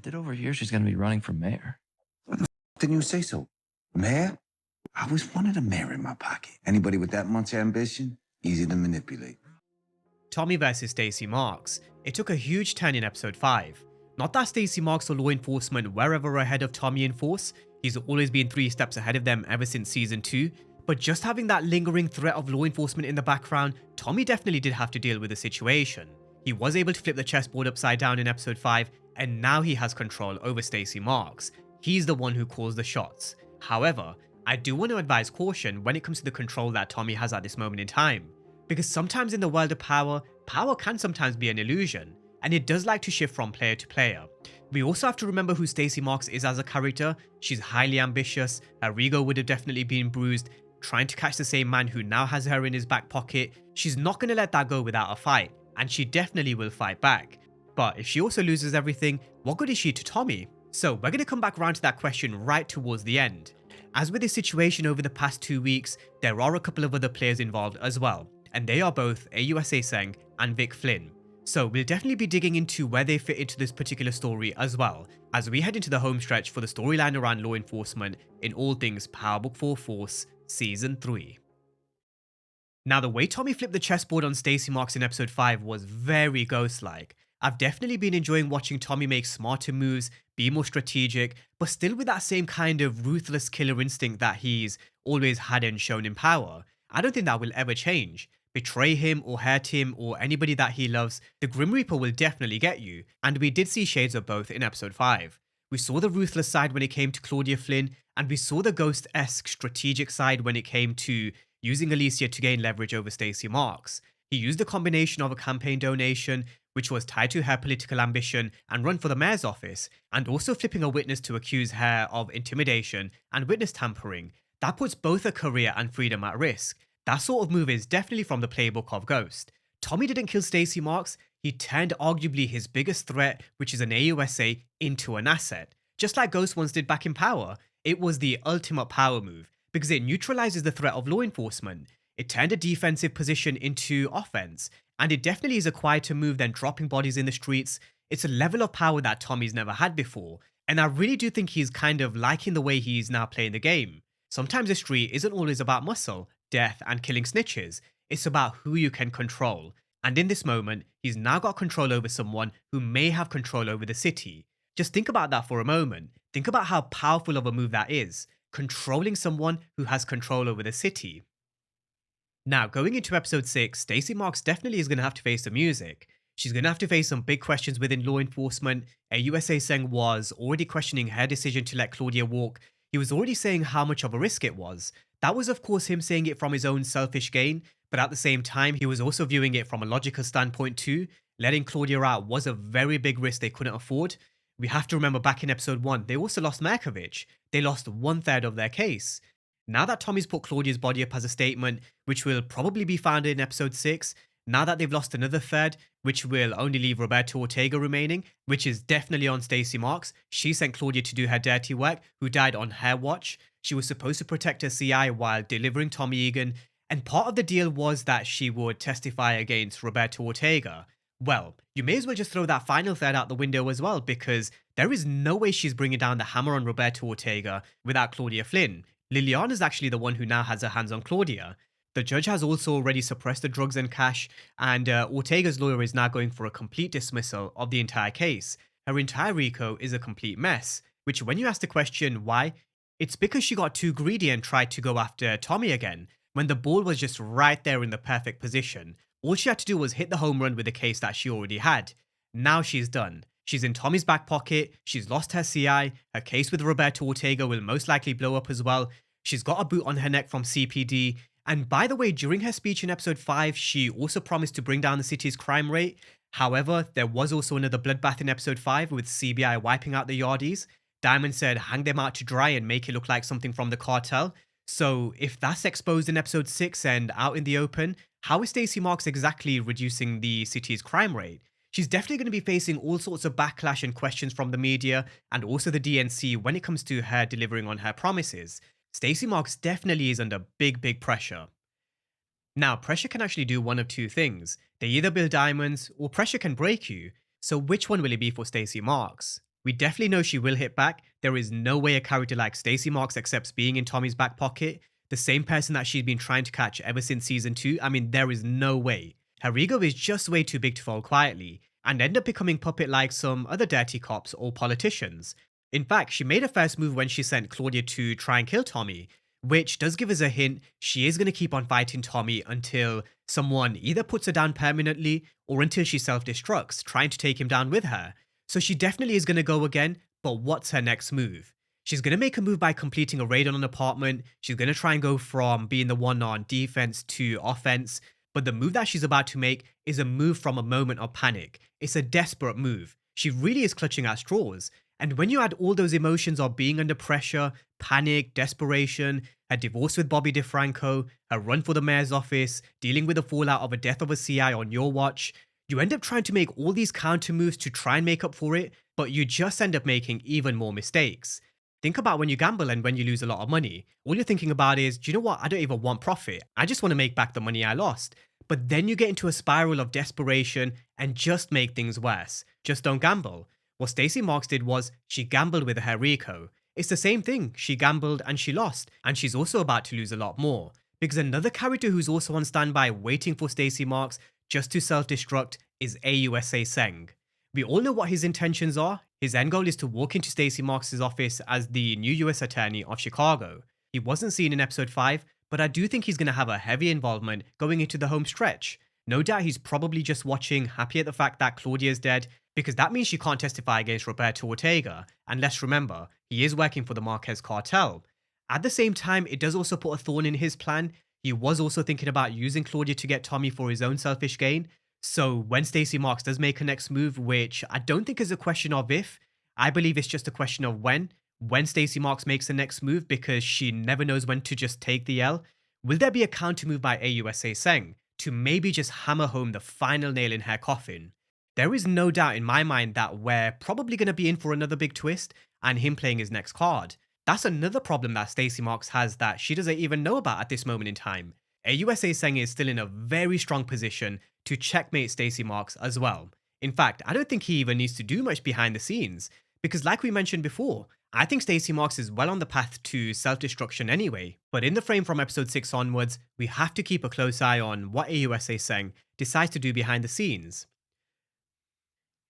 did overhear she's going to be running for mayor. Didn't you say so? Mayor? I always wanted a mayor in my pocket. Anybody with that much ambition, easy to manipulate. Tommy versus Stacy Marks. It took a huge turn in episode 5. Not that Stacy Marks or law enforcement were ever ahead of Tommy in force, he's always been 3 steps ahead of them ever since season 2, but just having that lingering threat of law enforcement in the background, Tommy definitely did have to deal with the situation. He was able to flip the chessboard upside down in episode 5, and now he has control over Stacy Marks. He's the one who calls the shots. However, I do want to advise caution when it comes to the control that Tommy has at this moment in time. Because sometimes in the world of power, power can sometimes be an illusion, and it does like to shift from player to player. We also have to remember who Stacy Marks is as a character. She's highly ambitious, her ego would have definitely been bruised, trying to catch the same man who now has her in his back pocket. She's not going to let that go without a fight, and she definitely will fight back. But if she also loses everything, what good is she to Tommy? So we're going to come back around to that question right towards the end. As with this situation over the past 2 weeks, there are a couple of other players involved as well, and they are both AUSA Seng and Vic Flynn. So we'll definitely be digging into where they fit into this particular story as well, as we head into the home stretch for the storyline around law enforcement in all things Power Book 4 Force Season 3. Now, the way Tommy flipped the chessboard on Stacy Marks in episode 5 was very ghost-like. I've definitely been enjoying watching Tommy make smarter moves, be more strategic, but still with that same kind of ruthless killer instinct that he's always had and shown in Power. I don't think that will ever change. Betray him or hurt him or anybody that he loves, the Grim Reaper will definitely get you, and we did see shades of both in episode 5. We saw the ruthless side when it came to Claudia Flynn, and we saw the ghost-esque strategic side when it came to using Alicia to gain leverage over Stacy Marks. He used a combination of a campaign donation, which was tied to her political ambition and run for the mayor's office, and also flipping a witness to accuse her of intimidation and witness tampering. That puts both her career and freedom at risk. That sort of move is definitely from the playbook of Ghost. Tommy didn't kill Stacy Marks, he turned arguably his biggest threat, which is an AUSA, into an asset. Just like Ghost once did back in Power, it was the ultimate power move, because it neutralizes the threat of law enforcement. It turned a defensive position into offense, and it definitely is a quieter move than dropping bodies in the streets. It's a level of power that Tommy's never had before, and I really do think he's kind of liking the way he's now playing the game. Sometimes history isn't always about muscle, death, and killing snitches. It's about who you can control. And in this moment, he's now got control over someone who may have control over the city. Just think about that for a moment. Think about how powerful of a move that is. Controlling someone who has control over the city. Now, going into episode 6, Stacy Marks definitely is going to have to face the music. She's going to have to face some big questions within law enforcement. AUSA Seng was already questioning her decision to let Claudia walk. He was already saying how much of a risk it was. That was of course him saying it from his own selfish gain, but at the same time he was also viewing it from a logical standpoint too. Letting Claudia out was a very big risk they couldn't afford. We have to remember back in episode 1, they also lost Markovich. They lost 1/3 of their case. Now that Tommy's put Claudia's body up as a statement, which will probably be found in episode 6, now that they've lost another third, which will only leave Roberto Ortega remaining, which is definitely on Stacy Marks. She sent Claudia to do her dirty work, who died on her watch. She was supposed to protect her CI while delivering Tommy Egan, and part of the deal was that she would testify against Roberto Ortega. Well, you may as well just throw that final third out the window as well, because there is no way she's bringing down the hammer on Roberto Ortega without Claudia Flynn. Liliana's actually the one who now has her hands on Claudia. The judge has also already suppressed the drugs and cash, and Ortega's lawyer is now going for a complete dismissal of the entire case. Her entire RICO is a complete mess, which when you ask the question why, it's because she got too greedy and tried to go after Tommy again, when the ball was just right there in the perfect position. All she had to do was hit the home run with the case that she already had. Now she's done. She's in Tommy's back pocket, she's lost her CI, her case with Roberto Ortega will most likely blow up as well, she's got a boot on her neck from CPD, and by the way, during her speech in episode 5, she also promised to bring down the city's crime rate. However, there was also another bloodbath in episode 5 with CBI wiping out the Yardies. Diamond said hang them out to dry and make it look like something from the cartel. So if that's exposed in episode 6 and out in the open, how is Stacy Marks exactly reducing the city's crime rate? She's definitely going to be facing all sorts of backlash and questions from the media and also the DNC when it comes to her delivering on her promises. Stacy Marks definitely is under big pressure. Now, pressure can actually do one of two things. They either build diamonds or pressure can break you. So which one will it be for Stacy Marks? We definitely know she will hit back. There is no way a character like Stacy Marks accepts being in Tommy's back pocket. The same person that she's been trying to catch ever since season 2. I mean, there is no way. Her ego is just way too big to fall quietly and end up becoming puppet like some other dirty cops or politicians. In fact, she made a first move when she sent Claudia to try and kill Tommy, which does give us a hint she is going to keep on fighting Tommy until someone either puts her down permanently or until she self-destructs, trying to take him down with her. So she definitely is going to go again, but what's her next move? She's going to make a move by completing a raid on an apartment. She's going to try and go from being the one on defense to offense. But the move that she's about to make is a move from a moment of panic. It's a desperate move. She really is clutching at straws. And when you add all those emotions of being under pressure, panic, desperation, her divorce with Bobby DeFranco, her run for the mayor's office, dealing with the fallout of a death of a CI on your watch, you end up trying to make all these counter moves to try and make up for it, but you just end up making even more mistakes. Think about when you gamble and when you lose a lot of money. All you're thinking about is, do you know what? I don't even want profit. I just want to make back the money I lost. But then you get into a spiral of desperation and just make things worse. Just don't gamble. What Stacy Marks did was she gambled with her Rico. It's the same thing. She gambled and she lost. And she's also about to lose a lot more. Because another character who's also on standby waiting for Stacy Marks just to self-destruct is AUSA Seng. We all know what his intentions are. His end goal is to walk into Stacy Marks' office as the new US Attorney of Chicago. He wasn't seen in episode 5, but I do think he's going to have a heavy involvement going into the home stretch. No doubt he's probably just watching, happy at the fact that Claudia is dead, because that means she can't testify against Roberto Ortega. And let's remember, he is working for the Marquez cartel. At the same time, it does also put a thorn in his plan. He was also thinking about using Claudia to get Tommy for his own selfish gain. So when Stacy Marks does make a next move, which I don't think is a question of if, I believe it's just a question of when Stacy Marks makes the next move, because she never knows when to just take the L, will there be a counter move by AUSA Seng to maybe just hammer home the final nail in her coffin? There is no doubt in my mind that we're probably going to be in for another big twist and him playing his next card. That's another problem that Stacy Marks has that she doesn't even know about at this moment in time. AUSA Seng is still in a very strong position to checkmate Stacy Marks as well. In fact, I don't think he even needs to do much behind the scenes, because like we mentioned before, I think Stacy Marks is well on the path to self-destruction anyway. But in the frame from episode 6 onwards, we have to keep a close eye on what AUSA Seng decides to do behind the scenes.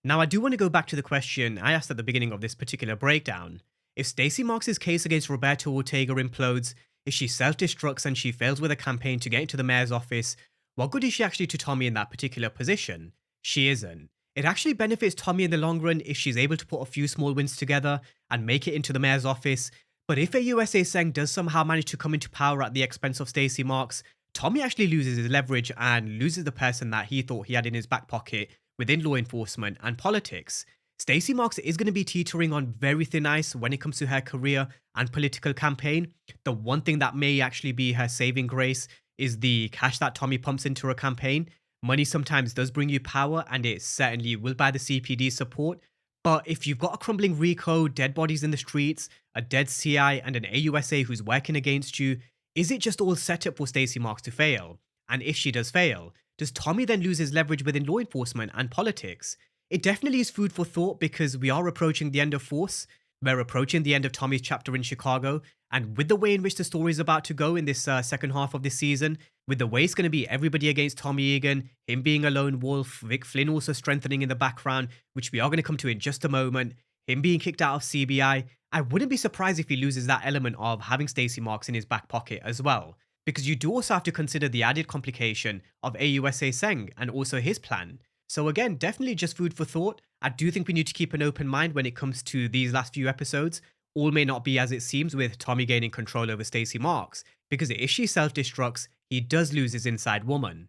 Now, I do want to go back to the question I asked at the beginning of this particular breakdown. If Stacy Marks' case against Roberto Ortega implodes, if she self-destructs and she fails with a campaign to get into the mayor's office, what good is she actually to Tommy in that particular position? She isn't. It actually benefits Tommy in the long run if she's able to put a few small wins together and make it into the mayor's office. But if AUSA Seng does somehow manage to come into power at the expense of Stacy Marks, Tommy actually loses his leverage and loses the person that he thought he had in his back pocket within law enforcement and politics. Stacy Marks is going to be teetering on very thin ice when it comes to her career and political campaign. The one thing that may actually be her saving grace is the cash that Tommy pumps into her campaign. Money sometimes does bring you power, and it certainly will buy the CPD support. But if you've got a crumbling Rico, dead bodies in the streets, a dead CI, and an AUSA who's working against you, is it just all set up for Stacy Marks to fail? And if she does fail, does Tommy then lose his leverage within law enforcement and politics? It definitely is food for thought, because we are approaching the end of Force. We're approaching the end of Tommy's chapter in Chicago, and with the way in which the story is about to go in this second half of this season, with the way it's going to be everybody against Tommy Egan, him being a lone wolf, Vic Flynn also strengthening in the background, which we are going to come to in just a moment, him being kicked out of CBI, I wouldn't be surprised if he loses that element of having Stacy Marks in his back pocket as well. Because you do also have to consider the added complication of AUSA Seng and also his plan. So again, definitely just food for thought. I do think we need to keep an open mind when it comes to these last few episodes. All may not be as it seems with Tommy gaining control over Stacy Marks, because if she self-destructs, he does lose his inside woman.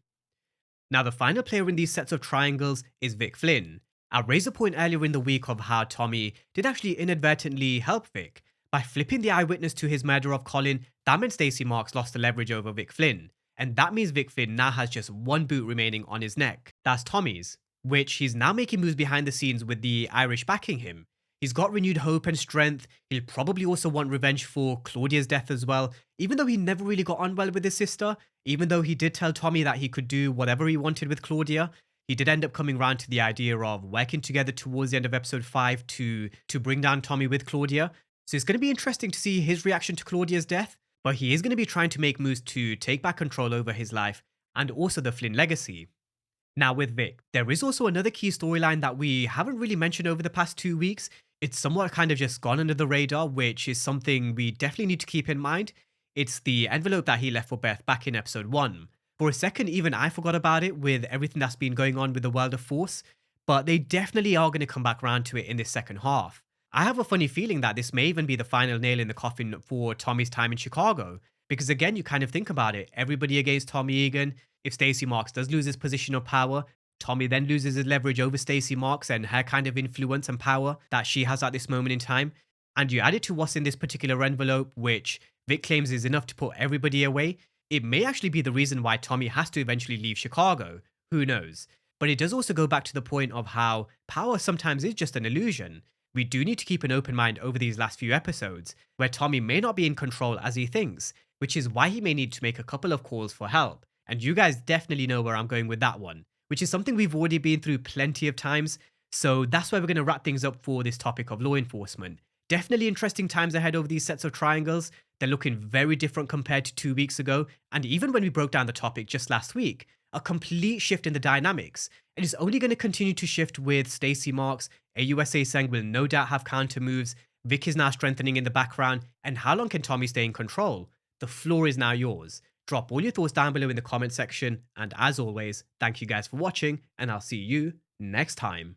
Now, the final player in these sets of triangles is Vic Flynn. I raised a point earlier in the week of how Tommy did actually inadvertently help Vic. By flipping the eyewitness to his murder of Colin, that meant Stacy Marks lost the leverage over Vic Flynn. And that means Vic Flynn now has just one boot remaining on his neck. That's Tommy's, which he's now making moves behind the scenes with the Irish backing him. He's got renewed hope and strength. He'll probably also want revenge for Claudia's death as well, even though he never really got on well with his sister, even though he did tell Tommy that he could do whatever he wanted with Claudia. he did end up coming around to the idea of working together towards the end of episode 5 to bring down Tommy with Claudia. So it's going to be interesting to see his reaction to Claudia's death, but he is going to be trying to make moves to take back control over his life and also the Flynn legacy. Now with Vic, there is also another key storyline that we haven't really mentioned over the past 2 weeks. It's somewhat kind of just gone under the radar, which is something we definitely need to keep in mind. It's the envelope that he left for Beth back in episode 1. For a second, even I forgot about it with everything that's been going on with the world of Force, but they definitely are going to come back around to it in this second half. I have a funny feeling that this may even be the final nail in the coffin for Tommy's time in Chicago, because again, you kind of think about it, everybody against Tommy Egan. If Stacy Marks does lose his position of power, Tommy then loses his leverage over Stacy Marks and her kind of influence and power that she has at this moment in time. And you add it to what's in this particular envelope, which Vic claims is enough to put everybody away. It may actually be the reason why Tommy has to eventually leave Chicago. Who knows? But it does also go back to the point of how power sometimes is just an illusion. We do need to keep an open mind over these last few episodes, where Tommy may not be in control as he thinks, which is why he may need to make a couple of calls for help. And you guys definitely know where I'm going with that one, which is something we've already been through plenty of times. So that's where we're going to wrap things up for this topic of law enforcement. Definitely interesting times ahead over these sets of triangles. They're looking very different compared to 2 weeks ago. And even when we broke down the topic just last week, a complete shift in the dynamics. And it's only going to continue to shift with Stacy Marks. AUSA Seng will no doubt have counter moves. Vic is now strengthening in the background. And how long can Tommy stay in control? The floor is now yours. Drop all your thoughts down below in the comment section. And as always, thank you guys for watching, and I'll see you next time.